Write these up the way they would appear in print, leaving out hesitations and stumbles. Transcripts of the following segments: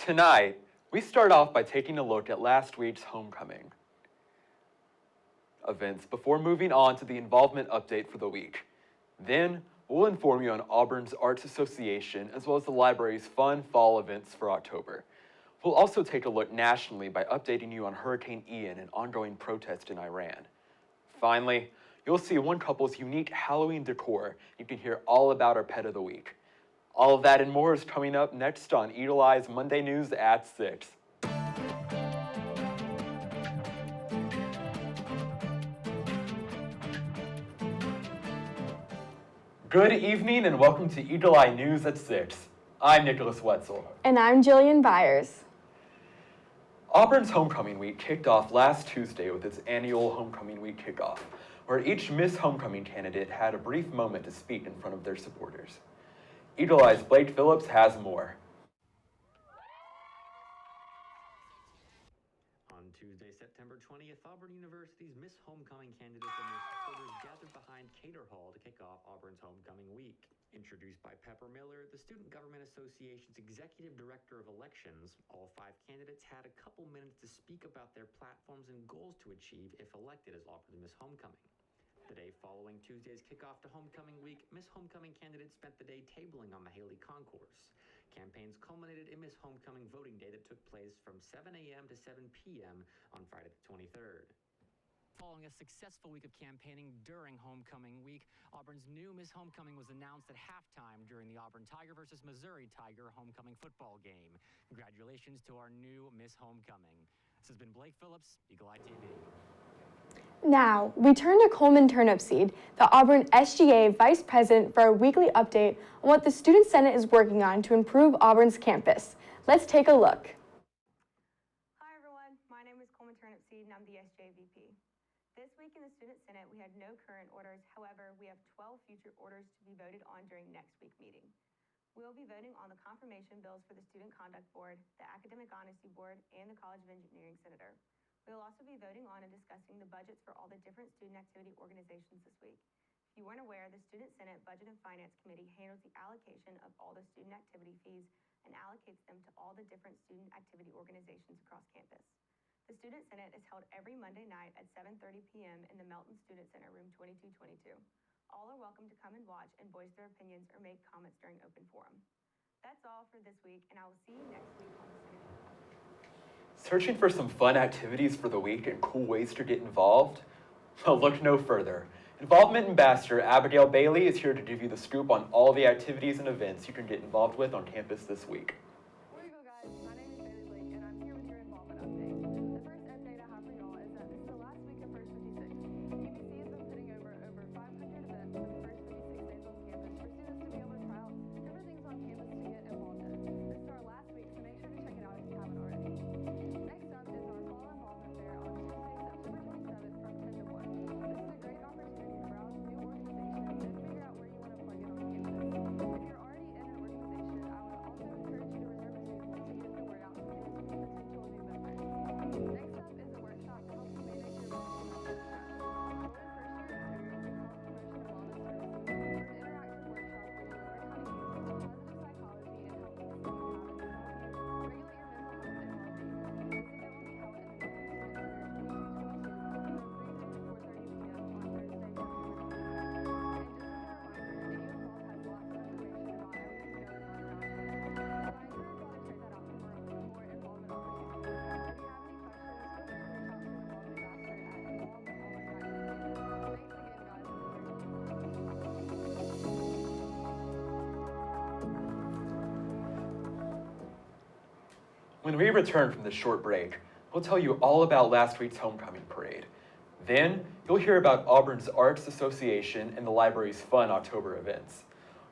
Tonight, we start off by taking a look at last week's homecoming events before moving on to the involvement update for the week. Then, we'll inform you on Auburn's Arts Association as well as the library's fun fall events for October. We'll also take a look nationally by updating you on Hurricane Ian and ongoing protests in Iran. Finally, you'll see one couple's unique Halloween decor. You can hear all about our pet of the week. All of that and more is coming up next on Eagle Eye's Monday News at 6. Good evening and welcome to Eagle Eye News at 6. I'm Nicholas Wetzel. And I'm Jillian Byers. Auburn's Homecoming Week kicked off last Tuesday with its annual Homecoming Week kickoff, where each Miss Homecoming candidate had a brief moment to speak in front of their supporters. Eagle Eye's Phillips has more. On Tuesday, September 20th, Auburn University's Miss Homecoming candidates and their supporters gathered behind Cater Hall to kick off Auburn's Homecoming Week. Introduced by Pepper Miller, the Student Government Association's Executive Director of Elections, all 5 candidates had a couple minutes to speak about their platforms and goals to achieve if elected as Auburn's Miss Homecoming. The day following Tuesday's kickoff to Homecoming Week, Miss Homecoming candidates spent the day tabling on the Haley Concourse. Campaigns culminated in Miss Homecoming voting day that took place from 7 a.m. to 7 p.m. on Friday the 23rd. Following a successful week of campaigning during Homecoming Week, Auburn's new Miss Homecoming was announced at halftime during the Auburn Tiger versus Missouri Tiger homecoming football game. Congratulations to our new Miss Homecoming. This has been Blake Phillips, Eagle Eye TV. Now, we turn to Coleman Turnipseed, the Auburn SGA Vice President, for a weekly update on what the Student Senate is working on to improve Auburn's campus. Let's take a look. Hi everyone, my name is Coleman Turnipseed and I'm the SGA VP. This week in the Student Senate, we had no current orders. However, we have 12 future orders to be voted on during next week's meeting. We will be voting on the confirmation bills for the Student Conduct Board, the Academic Honesty Board, and the College of Engineering Senator. We will also be voting on and discussing the budgets for all the different student activity organizations this week. If you weren't aware, the Student Senate Budget and Finance Committee handles the allocation of all the student activity fees and allocates them to all the different student activity organizations across campus. The Student Senate is held every Monday night at 7:30 p.m. in the Melton Student Center, room 2222. All are welcome to come and watch and voice their opinions or make comments during open forum. That's all for this week, and I will see you next week on the Senate. Searching for some fun activities for the week and cool ways to get involved? Well, look no further. Involvement Ambassador Abigail Bailey is here to give you the scoop on all the activities and events you can get involved with on campus this week. There you go, guys. My name is Bailey Blake, and I'm here with your involvement update. The first update I have for y'all is that this is the last week of First 56. UBC has been putting over 500 events for the first 56 days on campus for students to be able to try out different things on campus to get involved in. This is our last week, so make sure to check it out if you haven't already. Next up is our Fall Involvement Fair on Tuesday, September 27th from 10 to 1. This is a great opportunity to browse new organizations and figure out where you want to plug in on campus. If you're already in an organization, I would also encourage you to reserve a table to get the word out to potential new members. Next up is a workshop to help you manage your mental health stress. Enroll in first year career and development services. It's an interactive workshop where you learn how to use positive psychology and help with self-habits. Regulate your mental health and well-being. Visit will be held in the Melton Student Center, 2222, from 3 to 4:30 p.m. on Thursday, September 20th. And just as a reminder, AU Involve has lots of information about everything going on around campus. So I encourage y'all to check that out for more involvement opportunities. If you have any questions, feel free to reach out to Involvement Ambassador at involve@auburn.edu. Thanks again, guys, and Merry When we return from this short break, we'll tell you all about last week's homecoming parade. Then, you'll hear about Auburn's Arts Association and the library's fun October events.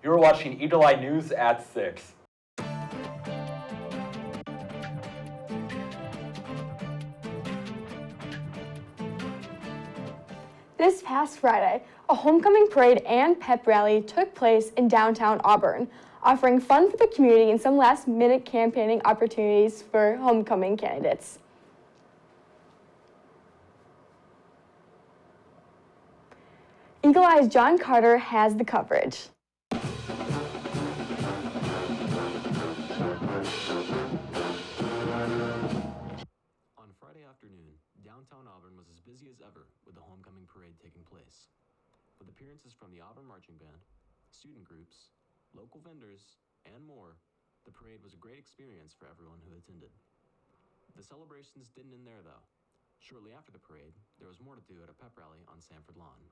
You're watching Eagle Eye News at 6. This past Friday, a homecoming parade and pep rally took place in downtown Auburn, offering fun for the community and some last-minute campaigning opportunities for homecoming candidates. Eagle Eye's John Carter has the coverage. downtown Auburn was as busy as ever with the homecoming parade taking place. With appearances from the Auburn Marching Band, student groups, local vendors, and more, the parade was a great experience for everyone who attended. The celebrations didn't end there, though. Shortly after the parade, there was more to do at a pep rally on Sanford Lawn.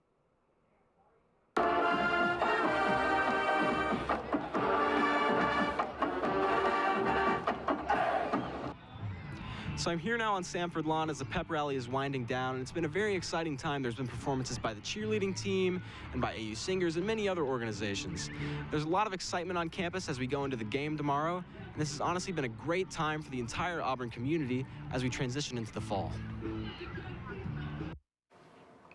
So I'm here now on Sanford Lawn as the pep rally is winding down, and it's been a very exciting time. There's been performances by the cheerleading team and by AU singers and many other organizations. There's a lot of excitement on campus as we go into the game tomorrow, and this has honestly been a great time for the entire Auburn community as we transition into the fall.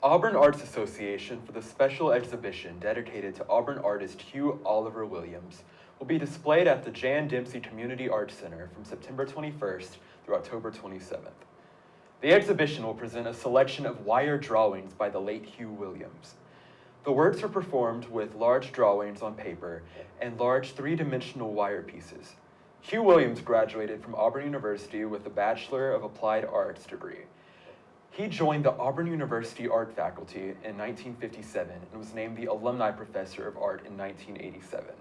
Auburn Arts Association for the special exhibition dedicated to Auburn artist Hugh Oliver Williams will be displayed at the Jan Dempsey Community Arts Center from September 21st through October 27th. The exhibition will present a selection of wire drawings by the late Hugh Williams. The works are performed with large drawings on paper and large three-dimensional wire pieces. Hugh Williams graduated from Auburn University with a Bachelor of Applied Arts degree. He joined the Auburn University art faculty in 1957 and was named the Alumni Professor of Art in 1987.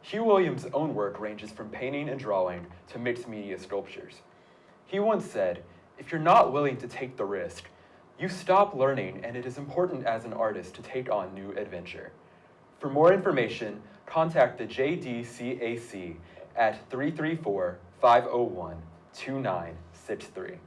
Hugh Williams' own work ranges from painting and drawing to mixed media sculptures. He once said, "If you're not willing to take the risk, you stop learning, and it is important as an artist to take on new adventure." For more information, contact the JDCAC at 334-501-2963.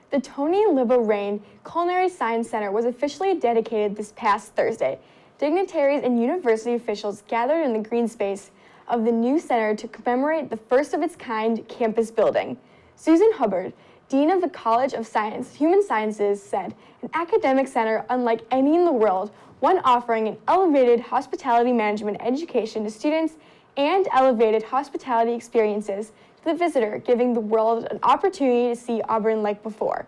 The Tony Libo Rain Culinary Science Center was officially dedicated this past Thursday. Dignitaries and university officials gathered in the green space of the new center to commemorate the first of its kind campus building. Susan Hubbard, Dean of the College of Human Sciences, said, "An academic center unlike any in the world, one offering an elevated hospitality management education to students and elevated hospitality experiences to the visitor, giving the world an opportunity to see Auburn like before."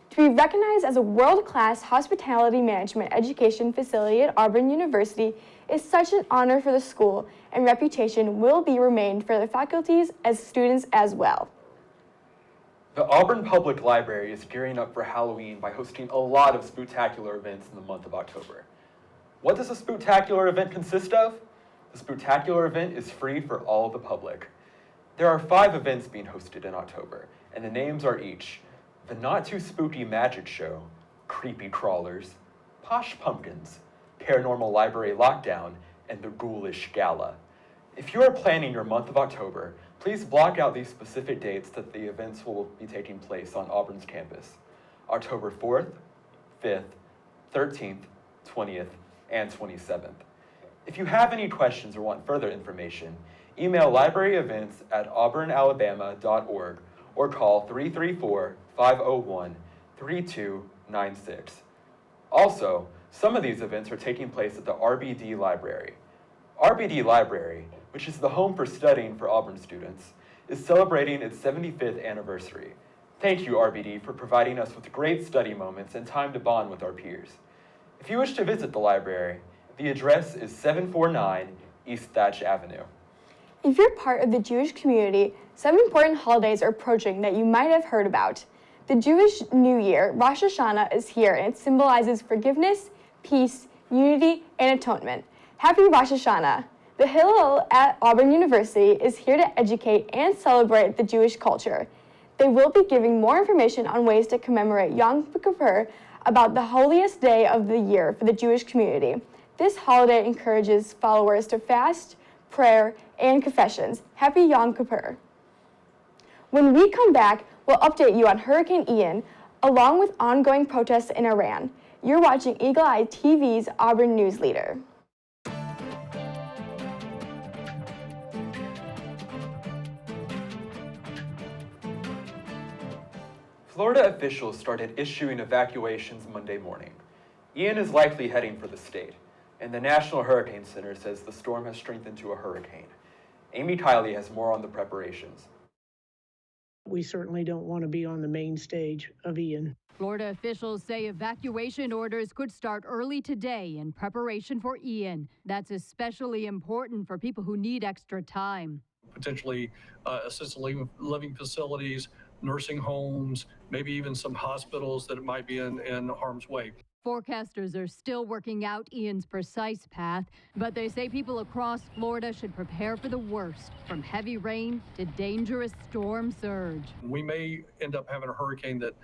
To be recognized as a world-class hospitality management education facility at Auburn University is such an honor for the school, and reputation will be remained for the faculties as students as well. The Auburn Public Library is gearing up for Halloween by hosting a lot of spooktacular events in the month of October. What does a spooktacular event consist of? The spooktacular event is free for all the public. There are 5 events being hosted in October, and the names are each the Not Too Spooky Magic Show, Creepy Crawlers, Posh Pumpkins, Paranormal Library Lockdown, and the Ghoulish Gala. If you are planning your month of October, please block out these specific dates that the events will be taking place on Auburn's campus: October 4th, 5th, 13th, 20th, and 27th. If you have any questions or want further information, email libraryevents@auburnalabama.org or call 334-501-3296. Also, some of these events are taking place at the RBD Library. RBD Library, which is the home for studying for Auburn students, is celebrating its 75th anniversary. Thank you, RBD, for providing us with great study moments and time to bond with our peers. If you wish to visit the library, the address is 749 East Thatch Avenue. If you're part of the Jewish community, some important holidays are approaching that you might have heard about. The Jewish New Year, Rosh Hashanah, is here, and it symbolizes forgiveness, peace, unity, and atonement. Happy Rosh Hashanah! The Hillel at Auburn University is here to educate and celebrate the Jewish culture. They will be giving more information on ways to commemorate Yom Kippur, about the holiest day of the year for the Jewish community. This holiday encourages followers to fast, prayer, and confessions. Happy Yom Kippur. When we come back, we'll update you on Hurricane Ian, along with ongoing protests in Iran. You're watching Eagle Eye TV's Auburn News Leader. Florida officials started issuing evacuations Monday morning. Ian is likely heading for the state, and the National Hurricane Center says the storm has strengthened to a hurricane. Amy Kiley has more on the preparations. We certainly don't want to be on the main stage of Ian. Florida officials say evacuation orders could start early today in preparation for Ian. That's especially important for people who need extra time. Potentially assisted living facilities, nursing homes, maybe even some hospitals that might be in harm's way. Forecasters are still working out Ian's precise path, but they say people across Florida should prepare for the worst, from heavy rain to dangerous storm surge. We may end up having a hurricane that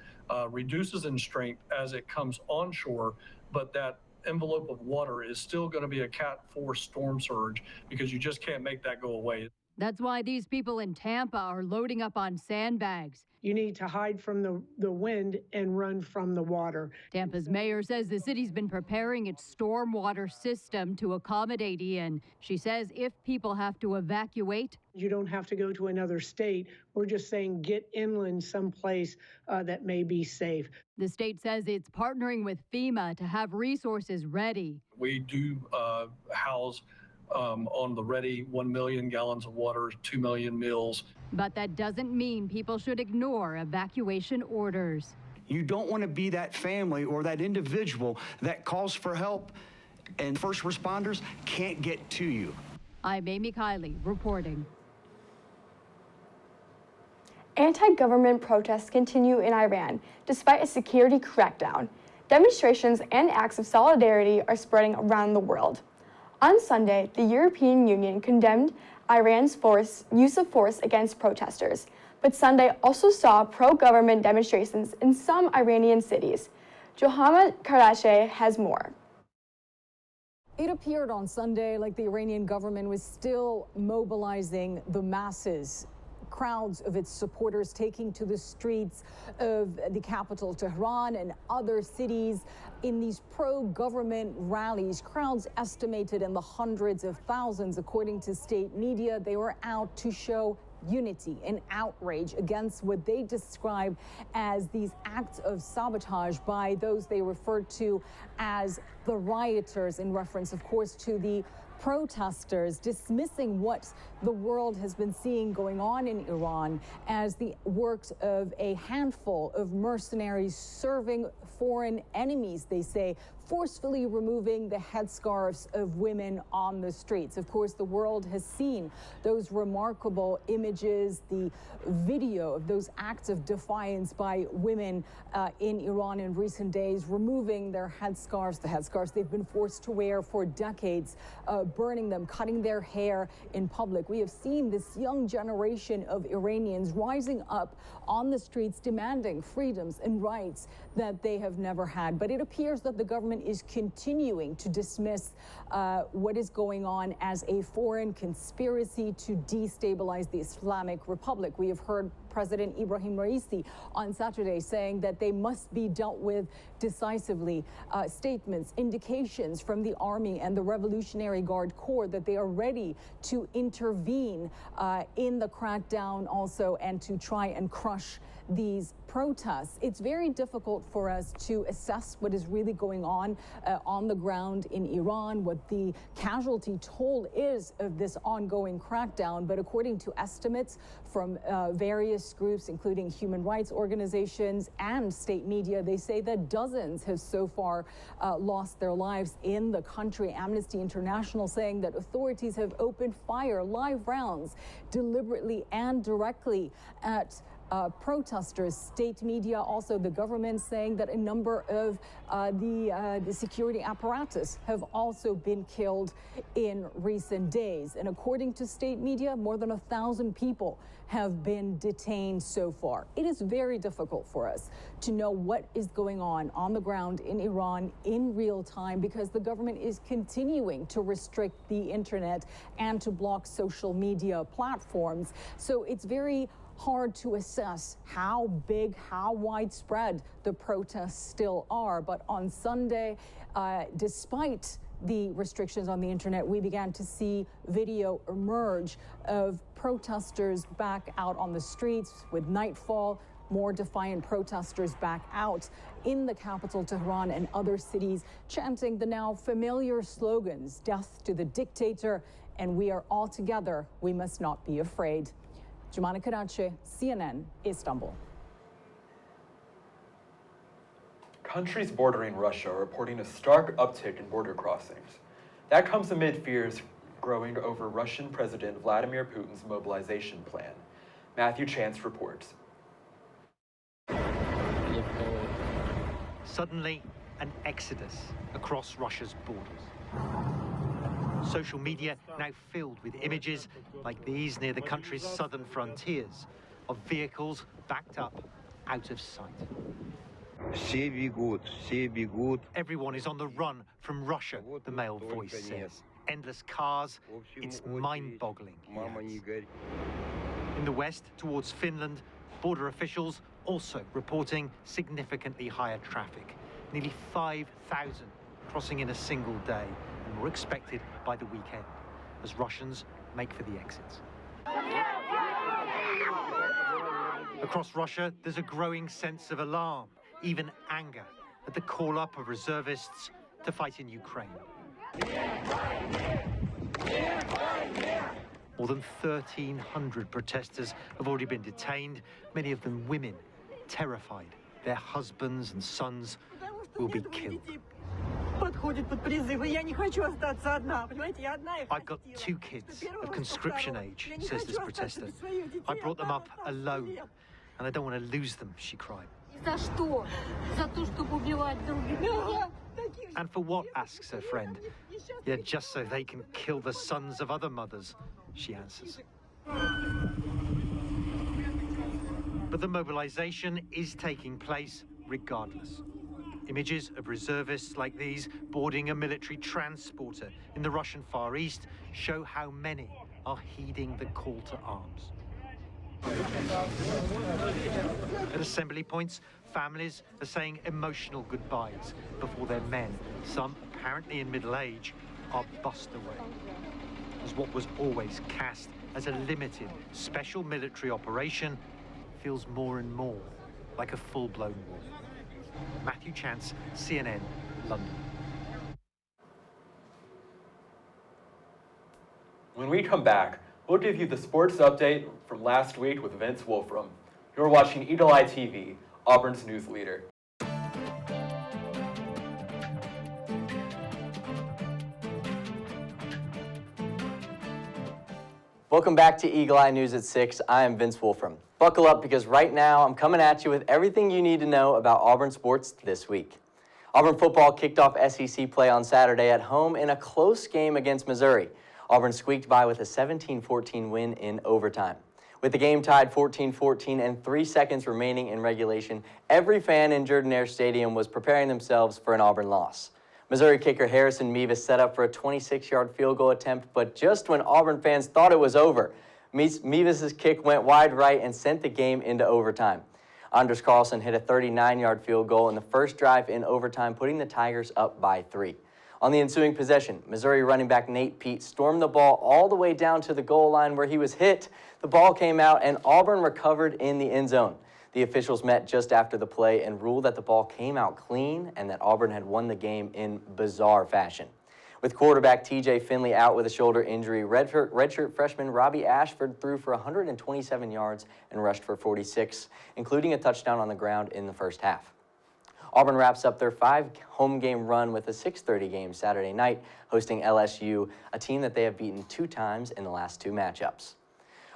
reduces in strength as it comes onshore, but that envelope of water is still going to be a Cat 4 storm surge because you just can't make that go away. That's why these people in Tampa are loading up on sandbags. You need to hide from the wind and run from the water. Tampa's mayor says the city's been preparing its stormwater system to accommodate Ian. She says if people have to evacuate, You don't have to go to another state. We're just saying get inland someplace that may be safe. the state says it's partnering with FEMA to have resources ready. We do house on the ready 1 million gallons of water, 2 million meals. But that doesn't mean people should ignore evacuation orders. You don't want to be that family or that individual that calls for help and first responders can't get to you. I'm Amy Kiley reporting. Anti-government protests continue in Iran despite a security crackdown. Demonstrations and acts of solidarity are spreading around the world. On Sunday, the European Union condemned Iran's use of force against protesters, but Sunday also saw pro-government demonstrations in some Iranian cities. Johanna Kardashian has more. It appeared on Sunday like the Iranian government was still mobilizing the masses. Crowds of its supporters taking to the streets of the capital, Tehran, and other cities in these pro-government rallies. Crowds estimated in the hundreds of thousands, according to state media. They were out to show unity and outrage against what they describe as these acts of sabotage by those they referred to as the rioters, in reference, of course, to the protesters, dismissing what the world has been seeing going on in Iran as the works of a handful of mercenaries serving foreign enemies, they say, forcefully removing the headscarves of women on the streets. Of course, the world has seen those remarkable images, the video of those acts of defiance by women in Iran in recent days, removing their headscarves, the headscarves they've been forced to wear for decades, burning them, cutting their hair in public. We have seen this young generation of Iranians rising up on the streets demanding freedoms and rights that they have never had. But it appears that the government is continuing to dismiss what is going on as a foreign conspiracy to destabilize the Islamic Republic. We have heard President Ibrahim Raisi on Saturday saying that they must be dealt with decisively. Statements, indications from the Army and the Revolutionary Guard Corps that they are ready to intervene in the crackdown also and to try and crush these protests. It's very difficult for us to assess what is really going on the ground in Iran, what the casualty toll is of this ongoing crackdown. But according to estimates from various groups, including human rights organizations and state media, they say that dozens have so far lost their lives in the country. Amnesty International saying that authorities have opened fire, live rounds, deliberately and directly at protesters. State media, also the government, saying that a number of the security apparatus have also been killed in recent days. And according to state media, more than 1,000 people have been detained so far. It is very difficult for us to know what is going on the ground in Iran in real time, because the government is continuing to restrict the internet and to block social media platforms. So it's very hard to assess how big, how widespread the protests still are. But on Sunday, despite the restrictions on the internet, we began to see video emerge of protesters back out on the streets. With nightfall, more defiant protesters back out in the capital, Tehran, and other cities, chanting the now familiar slogans, "Death to the dictator," and "We are all together, we must not be afraid." Jumana Karachi, CNN, Istanbul. Countries bordering Russia are reporting a stark uptick in border crossings. That comes amid fears growing over Russian President Vladimir Putin's mobilization plan. Matthew Chance reports. Suddenly, an exodus across Russia's borders. Social media now filled with images like these near the country's southern frontiers of vehicles backed up out of sight. Everyone is on the run from Russia, the male voice says. Endless cars, it's mind-boggling. In the west, towards Finland, border officials also reporting significantly higher traffic. Nearly 5,000 crossing in a single day, and more expected by the weekend, as Russians make for the exits. Across Russia, there's a growing sense of alarm, even anger, at the call-up of reservists to fight in Ukraine. More than 1,300 protesters have already been detained, many of them women, terrified their husbands and sons will be killed. I've got 2 kids of conscription age, says this protester. I brought them up alone, and I don't want to lose them, she cried. And for what, asks her friend. Yeah, just so they can kill the sons of other mothers, she answers. But the mobilization is taking place regardless. Images of reservists like these boarding a military transporter in the Russian Far East show how many are heeding the call to arms. At assembly points, families are saying emotional goodbyes before their men, some apparently in middle age, are bussed away. As what was always cast as a limited special military operation feels more and more like a full-blown war. Matthew Chance, CNN, London. When we come back, we'll give you the sports update from last week with Vince Wolfram. You're watching Eagle Eye TV, Auburn's news leader. Welcome back to Eagle Eye News at 6. I am Vince Wolfram. Buckle up because right now I'm coming at you with everything you need to know about Auburn sports this week. Auburn football kicked off SEC play on Saturday at home in a close game against Missouri. Auburn squeaked by with a 17-14 win in overtime. With the game tied 14-14 and 3 seconds remaining in regulation, every fan in Jordan-Hare Stadium was preparing themselves for an Auburn loss. Missouri kicker Harrison Mevis set up for a 26-yard field goal attempt, but just when Auburn fans thought it was over, Mevis' kick went wide right and sent the game into overtime. Anders Carlson hit a 39-yard field goal in the first drive in overtime, putting the Tigers up by 3. On the ensuing possession, Missouri running back Nate Pete stormed the ball all the way down to the goal line where he was hit. The ball came out and Auburn recovered in the end zone. The officials met just after the play and ruled that the ball came out clean and that Auburn had won the game in bizarre fashion. With quarterback TJ Finley out with a shoulder injury, redshirt freshman Robbie Ashford threw for 127 yards and rushed for 46, including a touchdown on the ground in the first half. Auburn wraps up their 5-home game run with a 6:30 game Saturday night, hosting LSU, a team that they have beaten 2 times in the last 2 matchups.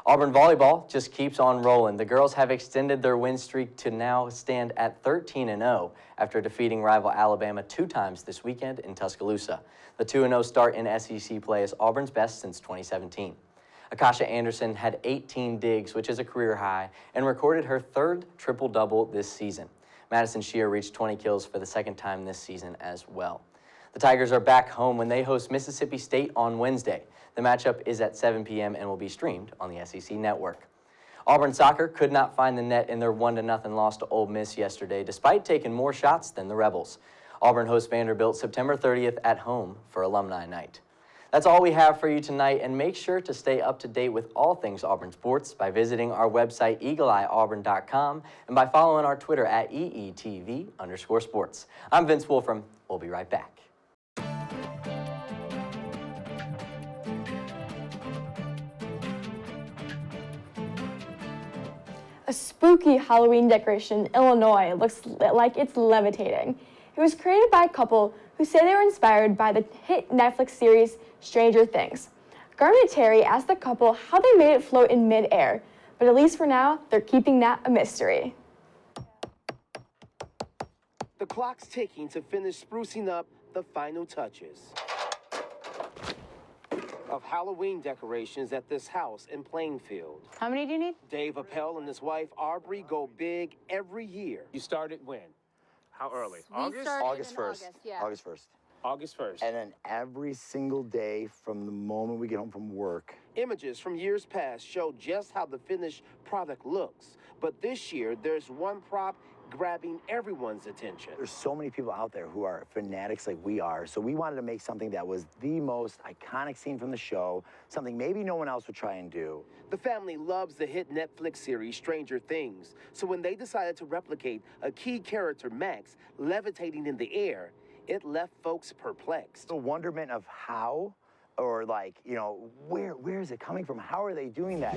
Auburn volleyball just keeps on rolling. The girls have extended their win streak to now stand at 13-0 after defeating rival Alabama 2 times this weekend in Tuscaloosa. The 2-0 start in SEC play is Auburn's best since 2017. Akasha Anderson had 18 digs, which is a career high, and recorded her 3rd triple-double this season. Madison Shear reached 20 kills for the 2nd time this season as well. The Tigers are back home when they host Mississippi State on Wednesday. The matchup is at 7 p.m. and will be streamed on the SEC Network. Auburn soccer could not find the net in their 1-0 loss to Ole Miss yesterday, despite taking more shots than the Rebels. Auburn hosts Vanderbilt September 30th at home for Alumni Night. That's all we have for you tonight, and make sure to stay up to date with all things Auburn sports by visiting our website, eagleeyeauburn.com, and by following our Twitter at EETV_sports. I'm Vince Wolfram. We'll be right back. A spooky Halloween decoration in Illinois looks like it's levitating. It was created by a couple who say they were inspired by the hit Netflix series Stranger Things. Garnet Terry asked the couple how they made it float in mid-air, but at least for now, they're keeping that a mystery. The clock's ticking to finish sprucing up the final touches of Halloween decorations at this house in Plainfield. How many do you need? Dave Appel and his wife Aubrey go big every year. You started when? How early? August 1st. Yeah. August 1st. August 1st. And then every single day from the moment we get home from work. Images from years past show just how the finished product looks. But this year, there's one prop grabbing everyone's attention. There's so many people out there who are fanatics like we are, so we wanted to make something that was the most iconic scene from the show, something maybe no one else would try and do. The family loves the hit Netflix series Stranger Things, so when they decided to replicate a key character, Max, levitating in the air, it left folks perplexed. The wonderment of how, or like, you know, where is it coming from? How are they doing that?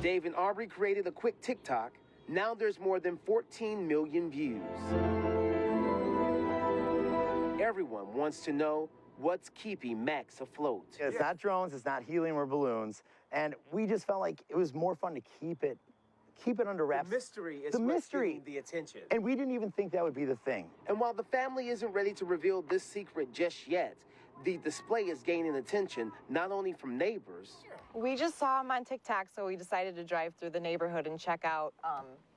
Dave and Aubrey created a quick TikTok. Now there's more than 14 million views. Everyone wants to know what's keeping Max afloat. It's not drones, it's not helium or balloons, and we just felt like it was more fun to keep it under wraps. The mystery is what's getting the attention. And we didn't even think that would be the thing. And while the family isn't ready to reveal this secret just yet, the display is gaining attention not only from neighbors. We just saw him on TikTok, so we decided to drive through the neighborhood and check out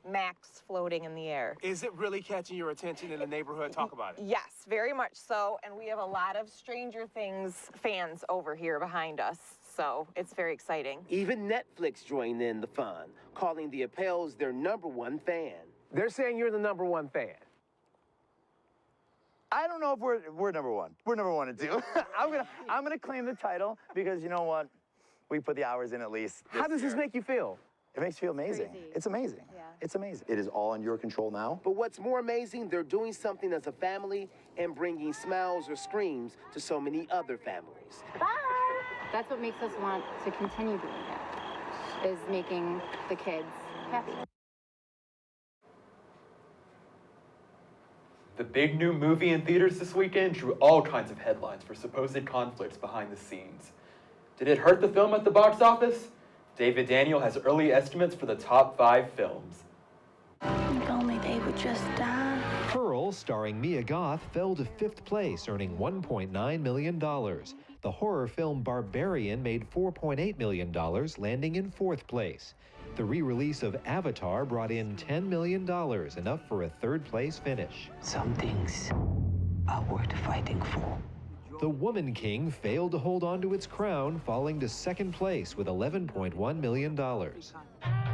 Max floating in the air. Is it really catching your attention in the neighborhood? Talk about it. Yes, very much so. And we have a lot of Stranger Things fans over here behind us, so it's very exciting. Even Netflix joined in the fun, calling the Appels their #1 fan. They're saying you're the #1 fan. I don't know if we're number one. We're number 1 and 2. I'm gonna claim the title because you know what? We put the hours in at least. How does this make you feel? It makes you feel amazing. Crazy. It's amazing. Yeah. It's amazing. It is all in your control now. But what's more amazing, they're doing something as a family and bringing smiles or screams to so many other families. That's what makes us want to continue doing that, is making the kids happy. The big new movie in theaters this weekend drew all kinds of headlines for supposed conflicts behind the scenes. Did it hurt the film at the box office? David Daniel has early estimates for the top 5 films. If only they would just die. Pearl, starring Mia Goth, fell to 5th place, earning $1.9 million. The horror film Barbarian made $4.8 million, landing in 4th place. The re-release of Avatar brought in $10 million, enough for a 3rd place finish. Some things are worth fighting for. The Woman King failed to hold on to its crown, falling to 2nd place with $11.1 million.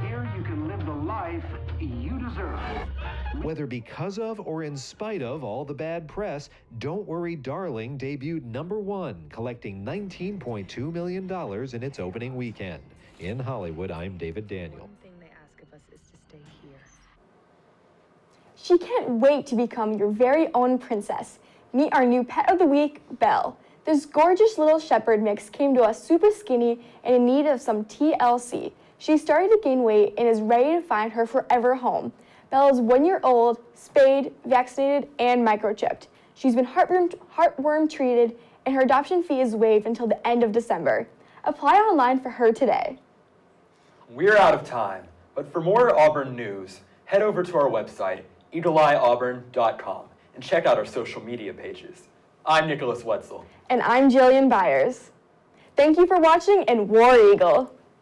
Here you can live the life you deserve. Whether because of or in spite of all the bad press, Don't Worry Darling debuted #1, collecting $19.2 million in its opening weekend. In Hollywood, I'm David Daniel. One thing they ask of us is to stay here. She can't wait to become your very own princess. Meet our new pet of the week, Belle. This gorgeous little shepherd mix came to us super skinny and in need of some TLC. She started to gain weight and is ready to find her forever home. Belle is 1 year old, spayed, vaccinated, and microchipped. She's been heartworm treated, and her adoption fee is waived until the end of December. Apply online for her today. We're out of time, but for more Auburn news, head over to our website, eagleeyeauburn.com, and check out our social media pages. I'm Nicholas Wetzel. And I'm Jillian Byers. Thank you for watching, and War Eagle!